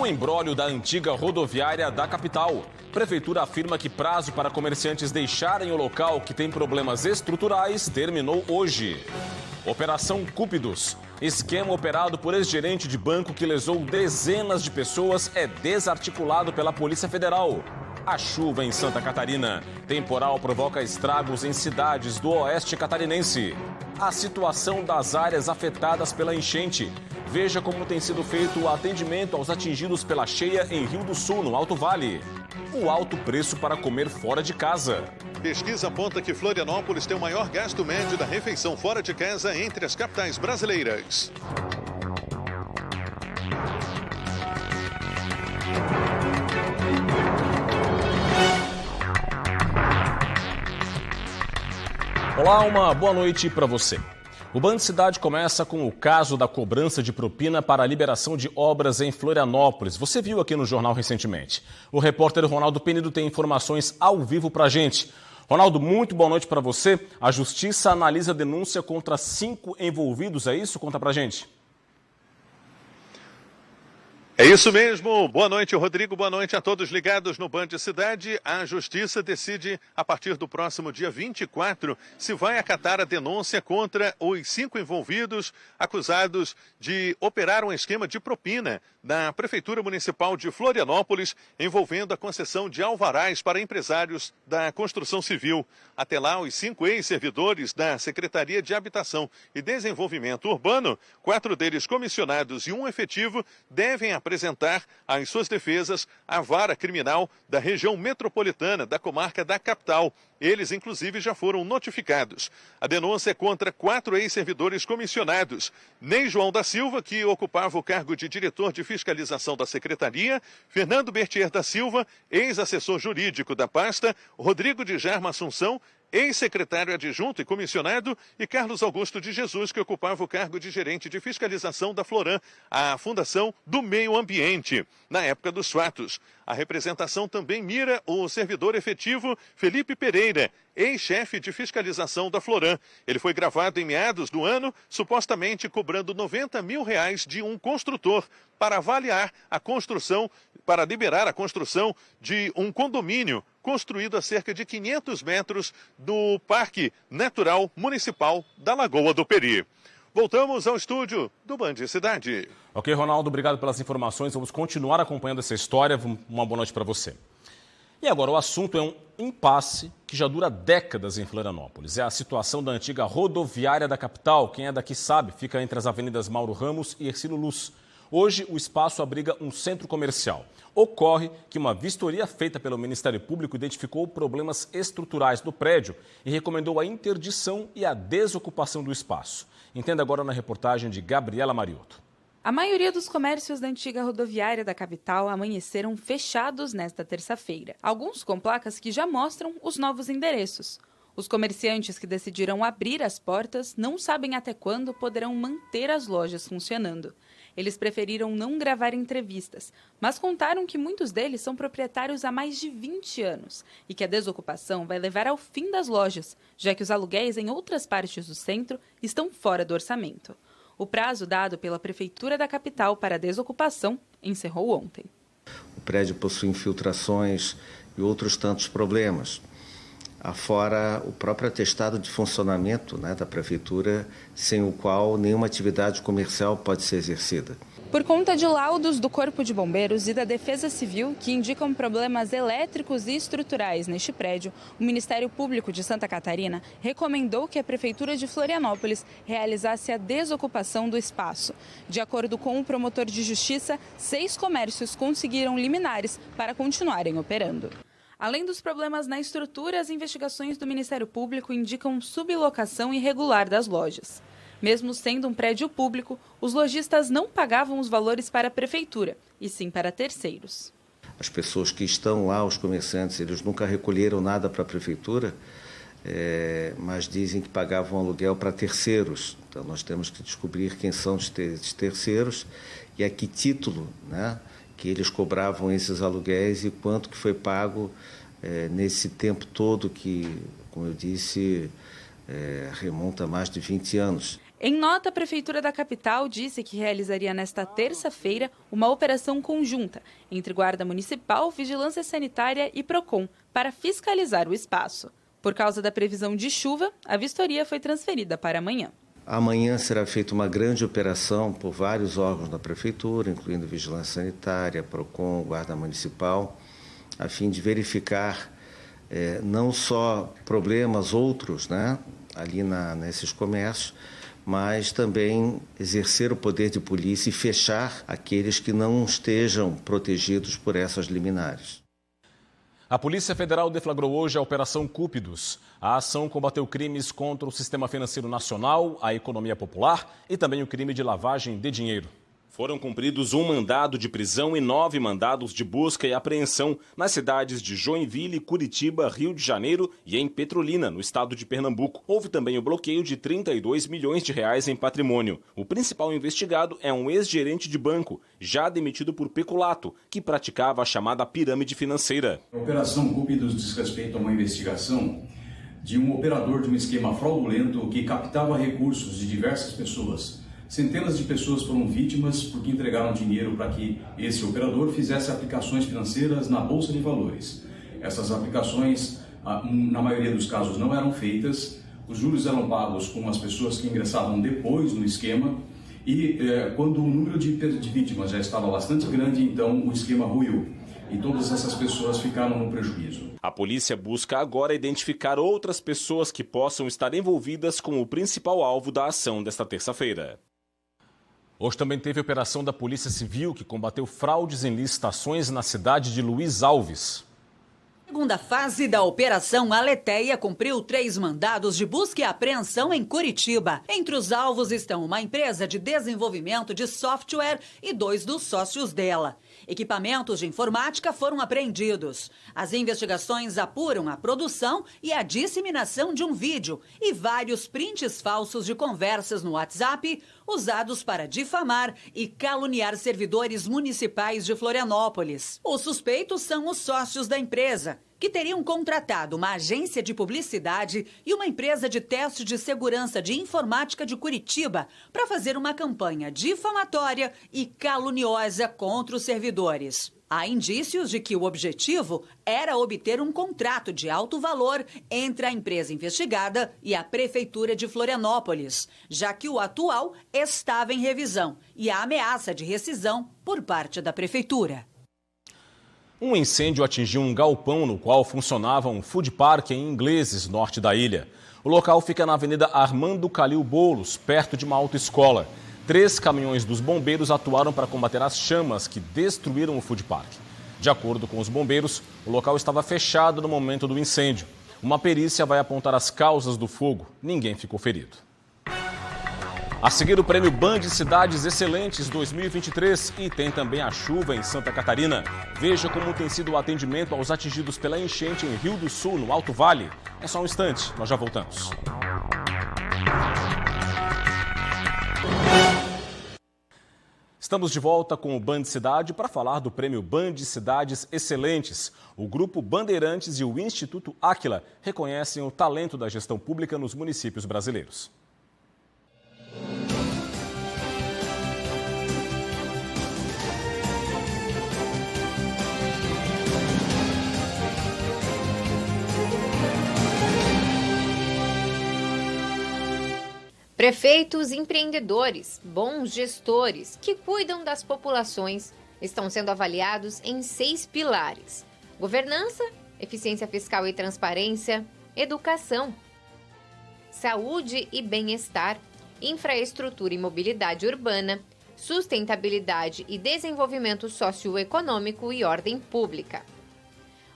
O imbróglio da antiga rodoviária da capital. Prefeitura afirma que prazo para comerciantes deixarem o local que tem problemas estruturais terminou hoje. Operação Cúpidos. Esquema operado por ex-gerente de banco que lesou dezenas de pessoas é desarticulado pela Polícia Federal. A chuva em Santa Catarina. Temporal provoca estragos em cidades do oeste catarinense. A situação das áreas afetadas pela enchente. Veja como tem sido feito o atendimento aos atingidos pela cheia em Rio do Sul, no Alto Vale. O alto preço para comer fora de casa. Pesquisa aponta que Florianópolis tem o maior gasto médio da refeição fora de casa entre as capitais brasileiras. Olá, uma boa noite para você. O Band Cidade começa com o caso da cobrança de propina para a liberação de obras em Florianópolis. Você viu aqui no jornal recentemente. O repórter Ronaldo Penido tem informações ao vivo para a gente. Ronaldo, muito boa noite para você. A Justiça analisa a denúncia contra 5 envolvidos, é isso? Conta para a gente. É isso mesmo. Boa noite, Rodrigo. Boa noite a todos ligados no Band Cidade. A Justiça decide, a partir do próximo dia 24, se vai acatar a denúncia contra os 5 envolvidos acusados de operar um esquema de propina na Prefeitura Municipal de Florianópolis, envolvendo a concessão de alvarás para empresários da construção civil. Até lá, os 5 ex-servidores da Secretaria de Habitação e Desenvolvimento Urbano, 4 deles comissionados e 1 efetivo, devem apresentar as suas defesas à vara criminal da região metropolitana da comarca da capital. Eles, inclusive, já foram notificados. A denúncia é contra 4 ex-servidores comissionados. Ney João da Silva, que ocupava o cargo de diretor de fiscalização da secretaria, Fernando Bertier da Silva, ex-assessor jurídico da pasta, Rodrigo de Jarma Assunção, ex-secretário adjunto e comissionado, e Carlos Augusto de Jesus, que ocupava o cargo de gerente de fiscalização da Floran, a Fundação do Meio Ambiente, na época dos fatos. A representação também mira o servidor efetivo Felipe Pereira, ex-chefe de fiscalização da Floran. Ele foi gravado em meados do ano, supostamente cobrando R$90 mil de um construtor para avaliar a construção, para liberar a construção de um condomínio construído a cerca de 500 metros do Parque Natural Municipal da Lagoa do Peri. Voltamos ao estúdio do Band Cidade. Ok, Ronaldo, obrigado pelas informações. Vamos continuar acompanhando essa história. Uma boa noite para você. E agora, o assunto é um impasse que já dura décadas em Florianópolis. É a situação da antiga rodoviária da capital. Quem é daqui sabe, fica entre as avenidas Mauro Ramos e Hercílio Luz. Hoje, o espaço abriga um centro comercial. Ocorre que uma vistoria feita pelo Ministério Público identificou problemas estruturais do prédio e recomendou a interdição e a desocupação do espaço. Entenda agora na reportagem de Gabriela Mariotto. A maioria dos comércios da antiga rodoviária da capital amanheceram fechados nesta terça-feira. Alguns com placas que já mostram os novos endereços. Os comerciantes que decidiram abrir as portas não sabem até quando poderão manter as lojas funcionando. Eles preferiram não gravar entrevistas, mas contaram que muitos deles são proprietários há mais de 20 anos e que a desocupação vai levar ao fim das lojas, já que os aluguéis em outras partes do centro estão fora do orçamento. O prazo dado pela Prefeitura da capital para a desocupação encerrou ontem. O prédio possui infiltrações e outros tantos problemas. Afora o próprio atestado de funcionamento, da Prefeitura, sem o qual nenhuma atividade comercial pode ser exercida. Por conta de laudos do Corpo de Bombeiros e da Defesa Civil, que indicam problemas elétricos e estruturais neste prédio, o Ministério Público de Santa Catarina recomendou que a Prefeitura de Florianópolis realizasse a desocupação do espaço. De acordo com o promotor de justiça, 6 comércios conseguiram liminares para continuarem operando. Além dos problemas na estrutura, as investigações do Ministério Público indicam sublocação irregular das lojas. Mesmo sendo um prédio público, os lojistas não pagavam os valores para a Prefeitura, e sim para terceiros. As pessoas que estão lá, os comerciantes, eles nunca recolheram nada para a Prefeitura, mas dizem que pagavam aluguel para terceiros. Então, nós temos que descobrir quem são os terceiros e a que título, que eles cobravam esses aluguéis e quanto que foi pago nesse tempo todo que, como eu disse, remonta a mais de 20 anos. Em nota, a Prefeitura da capital disse que realizaria nesta terça-feira uma operação conjunta entre Guarda Municipal, Vigilância Sanitária e Procon para fiscalizar o espaço. Por causa da previsão de chuva, a vistoria foi transferida para amanhã. Amanhã será feita uma grande operação por vários órgãos da Prefeitura, incluindo Vigilância Sanitária, Procon, Guarda Municipal, a fim de verificar não só problemas outros, né, ali nesses comércios, mas também exercer o poder de polícia e fechar aqueles que não estejam protegidos por essas liminares. A Polícia Federal deflagrou hoje a Operação Cúpidos. A ação combateu crimes contra o sistema financeiro nacional, a economia popular e também o crime de lavagem de dinheiro. Foram cumpridos 1 mandado de prisão e 9 mandados de busca e apreensão nas cidades de Joinville, Curitiba, Rio de Janeiro e em Petrolina, no estado de Pernambuco. Houve também o bloqueio de 32 milhões de reais em patrimônio. O principal investigado é um ex-gerente de banco, já demitido por peculato, que praticava a chamada pirâmide financeira. A Operação Cúpidos diz respeito a uma investigação de um operador de um esquema fraudulento que captava recursos de diversas pessoas. Centenas de pessoas foram vítimas porque entregaram dinheiro para que esse operador fizesse aplicações financeiras na Bolsa de Valores. Essas aplicações, na maioria dos casos, não eram feitas, os juros eram pagos com as pessoas que ingressavam depois no esquema e quando o número de vítimas já estava bastante grande, então o esquema ruiu e todas essas pessoas ficaram no prejuízo. A polícia busca agora identificar outras pessoas que possam estar envolvidas com o principal alvo da ação desta terça-feira. Hoje também teve a operação da Polícia Civil que combateu fraudes em licitações na cidade de Luiz Alves. Segunda fase da Operação Aletheia cumpriu 3 mandados de busca e apreensão em Curitiba. Entre os alvos estão uma empresa de desenvolvimento de software e 2 dos sócios dela. Equipamentos de informática foram apreendidos. As investigações apuram a produção e a disseminação de um vídeo e vários prints falsos de conversas no WhatsApp usados para difamar e caluniar servidores municipais de Florianópolis. Os suspeitos são os sócios da empresa, que teriam contratado uma agência de publicidade e uma empresa de teste de segurança de informática de Curitiba para fazer uma campanha difamatória e caluniosa contra os servidores. Há indícios de que o objetivo era obter um contrato de alto valor entre a empresa investigada e a Prefeitura de Florianópolis, já que o atual estava em revisão e há ameaça de rescisão por parte da Prefeitura. Um incêndio atingiu um galpão no qual funcionava um food park em Ingleses, norte da ilha. O local fica na Avenida Armando Calil Boulos, perto de uma autoescola. 3 caminhões dos bombeiros atuaram para combater as chamas que destruíram o food park. De acordo com os bombeiros, o local estava fechado no momento do incêndio. Uma perícia vai apontar as causas do fogo. Ninguém ficou ferido. A seguir, o prêmio Band Cidades Excelentes 2023 e tem também a chuva em Santa Catarina. Veja como tem sido o atendimento aos atingidos pela enchente em Rio do Sul, no Alto Vale. É só um instante, nós já voltamos. Estamos de volta com o Band Cidade para falar do prêmio Band Cidades Excelentes. O Grupo Bandeirantes e o Instituto Áquila reconhecem o talento da gestão pública nos municípios brasileiros. Prefeitos empreendedores, bons gestores que cuidam das populações estão sendo avaliados em 6 pilares: governança, eficiência fiscal e transparência, educação, saúde e bem-estar, infraestrutura e mobilidade urbana, sustentabilidade e desenvolvimento socioeconômico e ordem pública.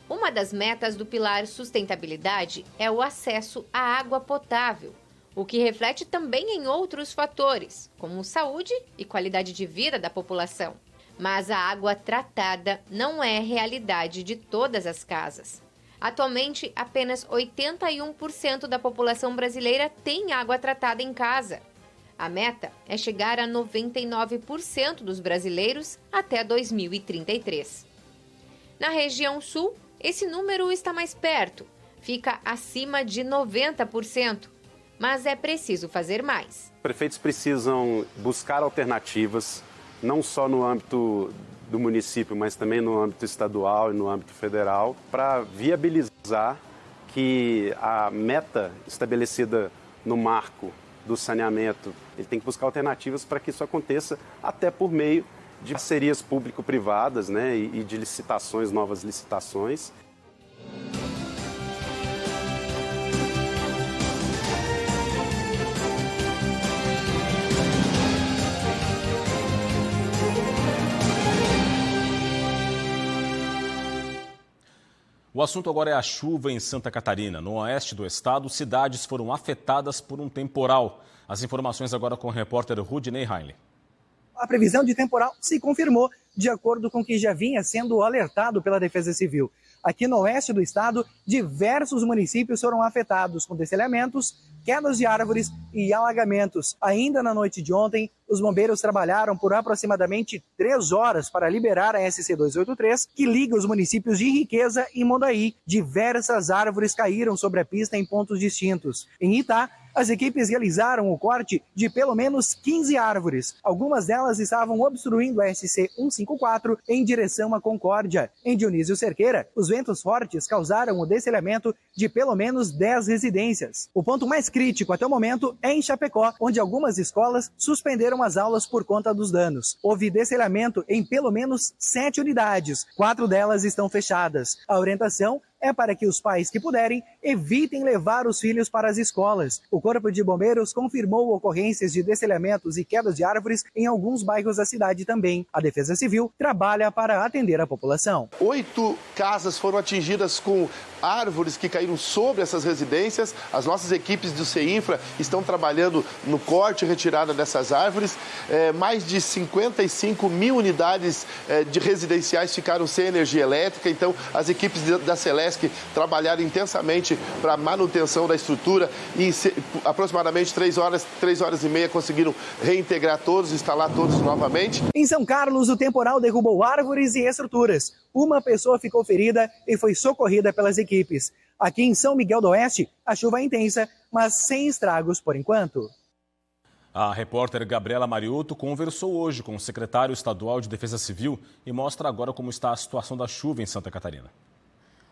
Uma das metas do pilar sustentabilidade é o acesso à água potável, o que reflete também em outros fatores, como saúde e qualidade de vida da população. Mas a água tratada não é realidade de todas as casas. Atualmente, apenas 81% da população brasileira tem água tratada em casa. A meta é chegar a 99% dos brasileiros até 2033. Na região sul, esse número está mais perto, fica acima de 90%. Mas é preciso fazer mais. prefeitos precisam buscar alternativas, não só no âmbito do município, mas também no âmbito estadual e no âmbito federal, para viabilizar que a meta estabelecida no marco do saneamento, ele tem que buscar alternativas para que isso aconteça até por meio de parcerias público-privadas, né, e de licitações, novas licitações. O assunto agora é a chuva em Santa Catarina. No oeste do estado, cidades foram afetadas por um temporal. As informações agora com o repórter Rudinei Heinle. A previsão de temporal se confirmou, de acordo com o que já vinha sendo alertado pela Defesa Civil. Aqui no oeste do estado, diversos municípios foram afetados com destelhamentos, quedas de árvores e alagamentos. Ainda na noite de ontem, os bombeiros trabalharam por aproximadamente 3 horas para liberar a SC-283, que liga os municípios de Riqueza e Mondaí. Diversas árvores caíram sobre a pista em pontos distintos. Em Itá, as equipes realizaram o corte de pelo menos 15 árvores. Algumas delas estavam obstruindo a SC-154 em direção à Concórdia. Em Dionísio Cerqueira, os ventos fortes causaram o destelhamento de pelo menos 10 residências. O ponto mais crítico até o momento é em Chapecó, onde algumas escolas suspenderam as aulas por conta dos danos. Houve destelhamento em pelo menos 7 unidades, 4 delas estão fechadas. A orientação é para que os pais que puderem evitem levar os filhos para as escolas. O Corpo de Bombeiros confirmou ocorrências de destelhamentos e quedas de árvores em alguns bairros da cidade também. A Defesa Civil trabalha para atender a população. 8 casas foram atingidas com árvores que caíram sobre essas residências. As nossas equipes do CEINFRA estão trabalhando no corte e retirada dessas árvores. Mais de 55 mil unidades de residenciais ficaram sem energia elétrica. Então, as equipes da Celesc trabalharam intensamente para a manutenção da estrutura e aproximadamente 3 horas e meia conseguiram reintegrar todos, instalar todos novamente. Em São Carlos, o temporal derrubou árvores e estruturas. Uma pessoa ficou ferida e foi socorrida pelas equipes. Aqui em São Miguel do Oeste, a chuva é intensa, mas sem estragos por enquanto. A repórter Gabriela Mariotto conversou hoje com o secretário estadual de Defesa Civil e mostra agora como está a situação da chuva em Santa Catarina.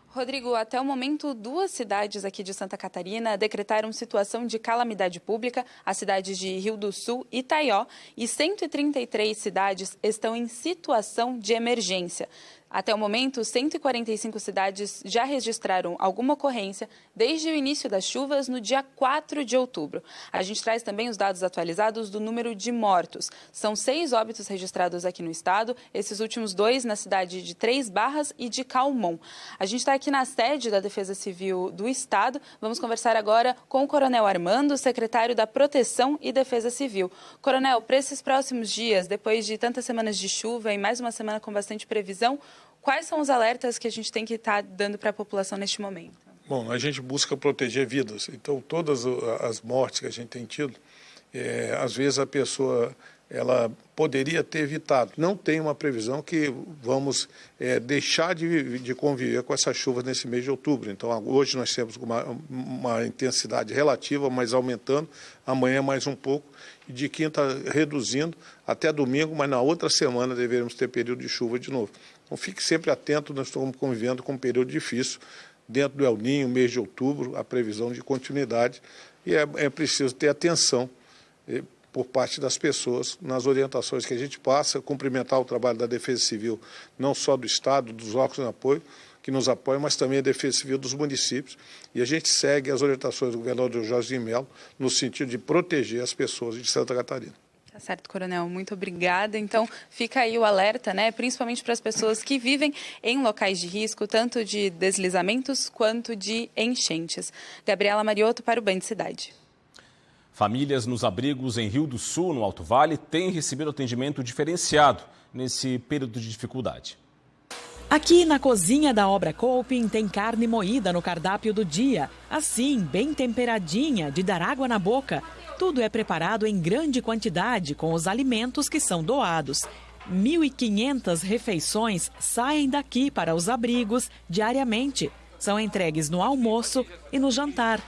Rodrigo, até o momento, 2 cidades aqui de Santa Catarina decretaram situação de calamidade pública, as cidades de Rio do Sul e Itaió, e 133 cidades estão em situação de emergência. Até o momento, 145 cidades já registraram alguma ocorrência desde o início das chuvas no dia 4 de outubro. A gente traz também os dados atualizados do número de mortos. São 6 óbitos registrados aqui no estado, esses últimos 2 na cidade de Três Barras e de Calmon. A gente está aqui na sede da Defesa Civil do estado. Vamos conversar agora com o Coronel Armando, secretário da Proteção e Defesa Civil. Coronel, para esses próximos dias, depois de tantas semanas de chuva e mais uma semana com bastante previsão, quais são os alertas que a gente tem que estar dando para a população neste momento? Bom, a gente busca proteger vidas. Então, todas as mortes que a gente tem tido, às vezes a pessoa ela poderia ter evitado. Não tem uma previsão que vamos deixar de conviver com essa chuva nesse mês de outubro. Então, hoje nós temos uma intensidade relativa, mas aumentando. Amanhã mais um pouco. E de quinta reduzindo até domingo, mas na outra semana deveremos ter período de chuva de novo. Então, fique sempre atento, nós estamos convivendo com um período difícil. Dentro do El Niño, mês de outubro, a previsão de continuidade. E é preciso ter atenção por parte das pessoas nas orientações que a gente passa, cumprimentar o trabalho da Defesa Civil, não só do Estado, dos órgãos de apoio, que nos apoiam, mas também a Defesa Civil dos municípios. E a gente segue as orientações do governador Jorge Melo no sentido de proteger as pessoas de Santa Catarina. Tá certo, Coronel. Muito obrigada. Então, fica aí o alerta, né? Principalmente para as pessoas que vivem em locais de risco, tanto de deslizamentos quanto de enchentes. Gabriela Mariotto para o Band Cidade. Famílias nos abrigos em Rio do Sul, no Alto Vale, têm recebido atendimento diferenciado nesse período de dificuldade. Aqui na cozinha da Obra Coping tem carne moída no cardápio do dia. Assim, bem temperadinha, de dar água na boca. Tudo é preparado em grande quantidade com os alimentos que são doados. 1.500 refeições saem daqui para os abrigos diariamente. São entregues no almoço e no jantar.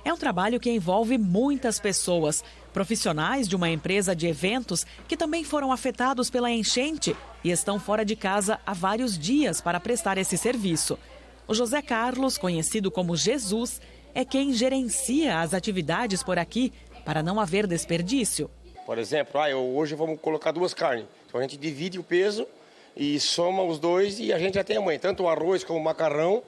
É um trabalho que envolve muitas pessoas. Profissionais de uma empresa de eventos que também foram afetados pela enchente e estão fora de casa há vários dias para prestar esse serviço. O José Carlos, conhecido como Jesus, é quem gerencia as atividades por aqui para não haver desperdício. Por exemplo, hoje vamos colocar 2 carnes. Então a gente divide o peso e soma os 2 e a gente já tem amanhã, tanto o arroz como o macarrão.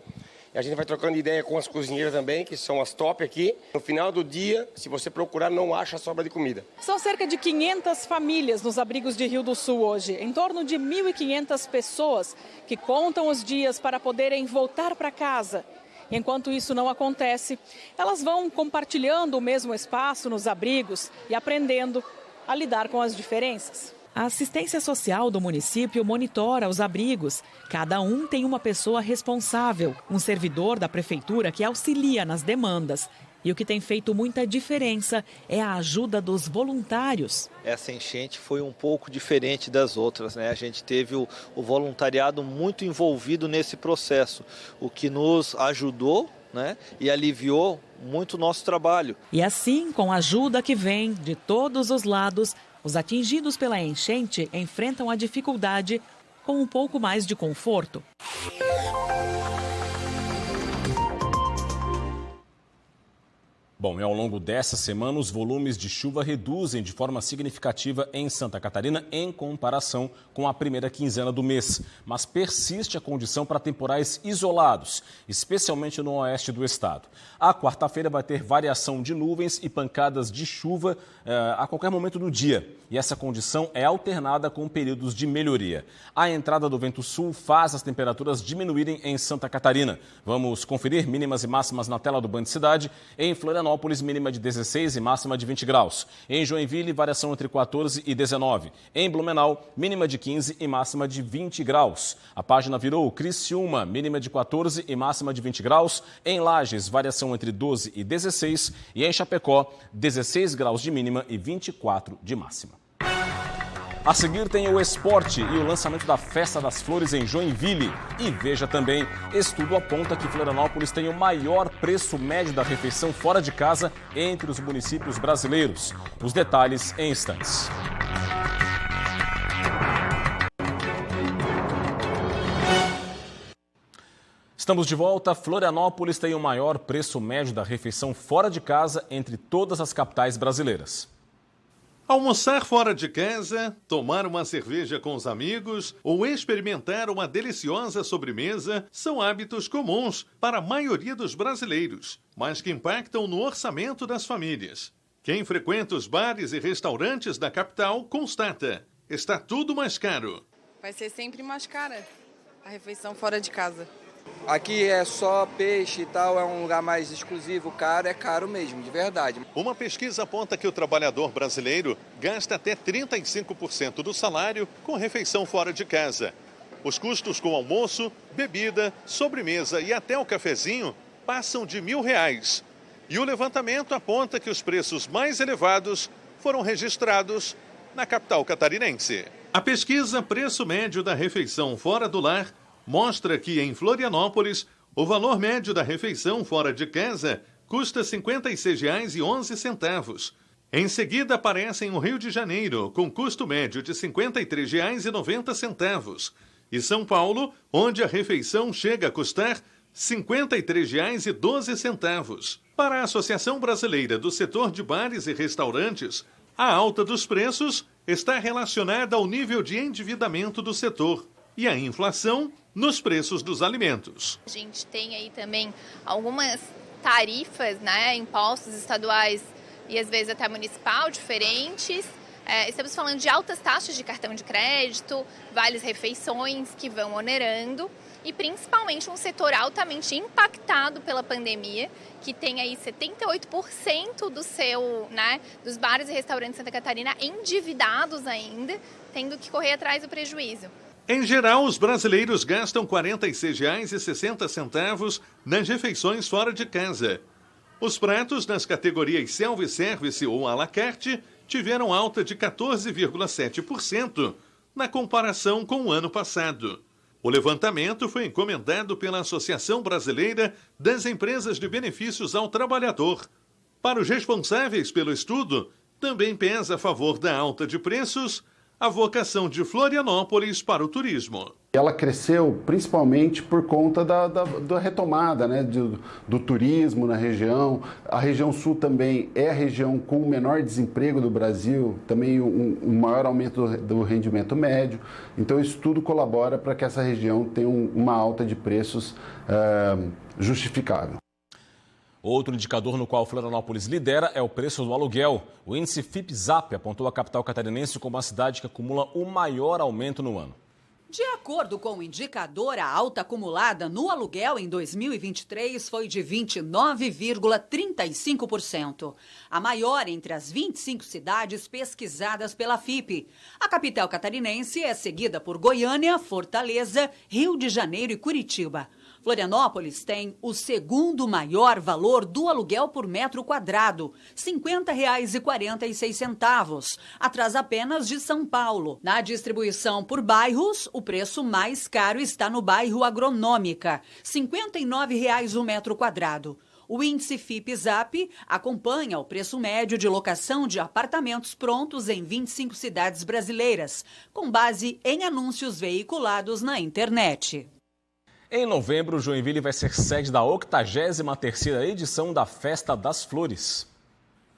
E a gente vai trocando ideia com as cozinheiras também, que são as top aqui. No final do dia, se você procurar, não acha sobra de comida. São cerca de 500 famílias nos abrigos de Rio do Sul hoje. Em torno de 1.500 pessoas que contam os dias para poderem voltar para casa. Enquanto isso não acontece, elas vão compartilhando o mesmo espaço nos abrigos e aprendendo a lidar com as diferenças. A assistência social do município monitora os abrigos. Cada um tem uma pessoa responsável, um servidor da prefeitura que auxilia nas demandas. E o que tem feito muita diferença é a ajuda dos voluntários. Essa enchente foi um pouco diferente das outras, né? A gente teve o voluntariado muito envolvido nesse processo, o que nos ajudou, né? E aliviou muito o nosso trabalho. E assim, com a ajuda que vem de todos os lados, os atingidos pela enchente enfrentam a dificuldade com um pouco mais de conforto. Bom, e ao longo dessa semana, os volumes de chuva reduzem de forma significativa em Santa Catarina em comparação com a primeira quinzena do mês. Mas persiste a condição para temporais isolados, especialmente no oeste do estado. A quarta-feira vai ter variação de nuvens e pancadas de chuva a qualquer momento do dia. E essa condição é alternada com períodos de melhoria. A entrada do vento sul faz as temperaturas diminuírem em Santa Catarina. Vamos conferir mínimas e máximas na tela do Band Cidade. Em Florianópolis, mínima de 16 e máxima de 20 graus. Em Joinville, variação entre 14 e 19. Em Blumenau, mínima de 15 e máxima de 20 graus. A página virou Criciúma, mínima de 14 e máxima de 20 graus. Em Lages, variação entre 12 e 16. E em Chapecó, 16 graus de mínima e 24 de máxima. A seguir tem o esporte e o lançamento da Festa das Flores em Joinville. E veja também, estudo aponta que Florianópolis tem o maior preço médio da refeição fora de casa entre os municípios brasileiros. Os detalhes em instantes. Estamos de volta. Florianópolis tem o maior preço médio da refeição fora de casa entre todas as capitais brasileiras. Almoçar fora de casa, tomar uma cerveja com os amigos ou experimentar uma deliciosa sobremesa são hábitos comuns para a maioria dos brasileiros, mas que impactam no orçamento das famílias. Quem frequenta os bares e restaurantes da capital constata: está tudo mais caro. Vai ser sempre mais cara a refeição fora de casa. Aqui é só peixe e tal, é um lugar mais exclusivo, caro, é caro mesmo, de verdade. Uma pesquisa aponta que o trabalhador brasileiro gasta até 35% do salário com refeição fora de casa. Os custos com almoço, bebida, sobremesa e até o cafezinho passam de R$1.000. E o levantamento aponta que os preços mais elevados foram registrados na capital catarinense. A pesquisa Preço Médio da Refeição Fora do Lar mostra que, em Florianópolis, o valor médio da refeição fora de casa custa R$ 56,11. Em seguida, aparecem o Rio de Janeiro, com custo médio de R$ 53,90. E São Paulo, onde a refeição chega a custar R$ 53,12. Para a Associação Brasileira do Setor de Bares e Restaurantes, a alta dos preços está relacionada ao nível de endividamento do setor e à inflação nos preços dos alimentos. A gente tem aí também algumas tarifas, né, impostos estaduais e às vezes até municipal diferentes. Estamos falando de altas taxas de cartão de crédito, vales refeições que vão onerando e principalmente um setor altamente impactado pela pandemia, que tem aí 78% dos bares e restaurantes de Santa Catarina endividados ainda, tendo que correr atrás do prejuízo. Em geral, os brasileiros gastam R$ 46,60 nas refeições fora de casa. Os pratos nas categorias self-service ou à la carte tiveram alta de 14,7% na comparação com o ano passado. O levantamento foi encomendado pela Associação Brasileira das Empresas de Benefícios ao Trabalhador. Para os responsáveis pelo estudo, Também pesa a favor da alta de preços a vocação de Florianópolis para o turismo. Ela cresceu principalmente por conta da retomada, né, do turismo na região. A região sul também é a região com o menor desemprego do Brasil, também um maior aumento do rendimento médio. Então isso tudo colabora para que essa região tenha uma alta de preços justificável. Outro indicador no qual Florianópolis lidera é o preço do aluguel. O índice FIPE-ZAP apontou a capital catarinense como a cidade que acumula o maior aumento no ano. De acordo com o indicador, a alta acumulada no aluguel em 2023 foi de 29,35%. A maior entre as 25 cidades pesquisadas pela FIPE. A capital catarinense é seguida por Goiânia, Fortaleza, Rio de Janeiro e Curitiba. Florianópolis tem o segundo maior valor do aluguel por metro quadrado, R$ 50,46, atrás apenas de São Paulo. Na distribuição por bairros, o preço mais caro está no bairro Agronômica, R$ 59,00 o metro quadrado. O índice FIPE-ZAP acompanha o preço médio de locação de apartamentos prontos em 25 cidades brasileiras, com base em anúncios veiculados na internet. Em novembro, Joinville vai ser sede da 83ª edição da Festa das Flores.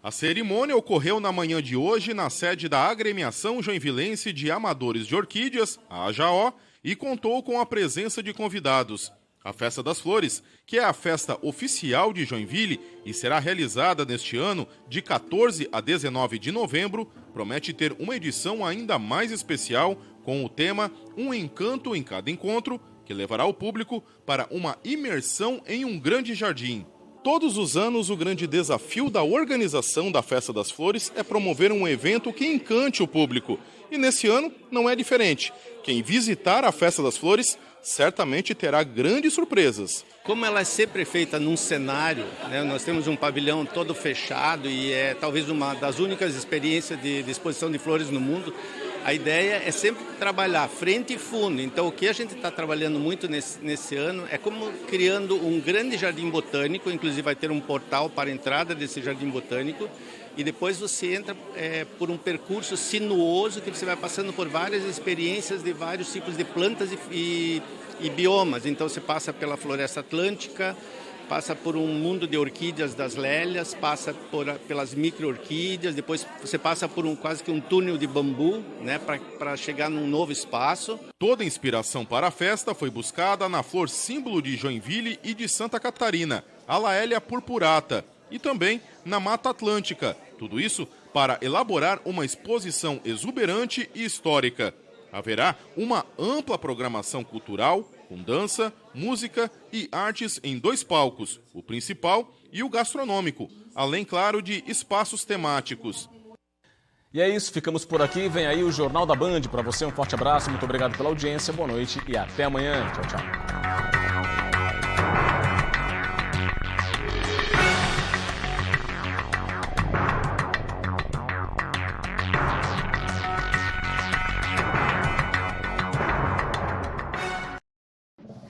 A cerimônia ocorreu na manhã de hoje na sede da Agremiação Joinvilense de Amadores de Orquídeas, a AJO, e contou com a presença de convidados. A Festa das Flores, que é a festa oficial de Joinville e será realizada neste ano de 14 a 19 de novembro, promete ter uma edição ainda mais especial com o tema Um Encanto em Cada Encontro, que levará o público para uma imersão em um grande jardim. Todos os anos, o grande desafio da organização da Festa das Flores é promover um evento que encante o público. E nesse ano não é diferente. Quem visitar a Festa das Flores certamente terá grandes surpresas. Como ela é sempre feita num cenário, né, nós temos um pavilhão todo fechado e é talvez uma das únicas experiências de exposição de flores no mundo. A ideia é sempre trabalhar frente e fundo. Então, o que a gente está trabalhando muito nesse ano é como criando um grande jardim botânico. Inclusive, vai ter um portal para a entrada desse jardim botânico. E depois você entra por um percurso sinuoso que você vai passando por várias experiências de vários tipos de plantas e biomas. Então, você passa pela floresta atlântica, passa por um mundo de orquídeas das lélias, passa pelas micro-orquídeas, depois você passa por quase que um túnel de bambu, né, para chegar num novo espaço. Toda a inspiração para a festa foi buscada na flor símbolo de Joinville e de Santa Catarina, a Laélia purpurata, e também na Mata Atlântica. Tudo isso para elaborar uma exposição exuberante e histórica. Haverá uma ampla programação cultural, com dança, música e artes em 2 palcos, o principal e o gastronômico, além, claro, de espaços temáticos. E é isso, ficamos por aqui. Vem aí o Jornal da Band. Para você, um forte abraço, muito obrigado pela audiência, boa noite e até amanhã. Tchau, tchau.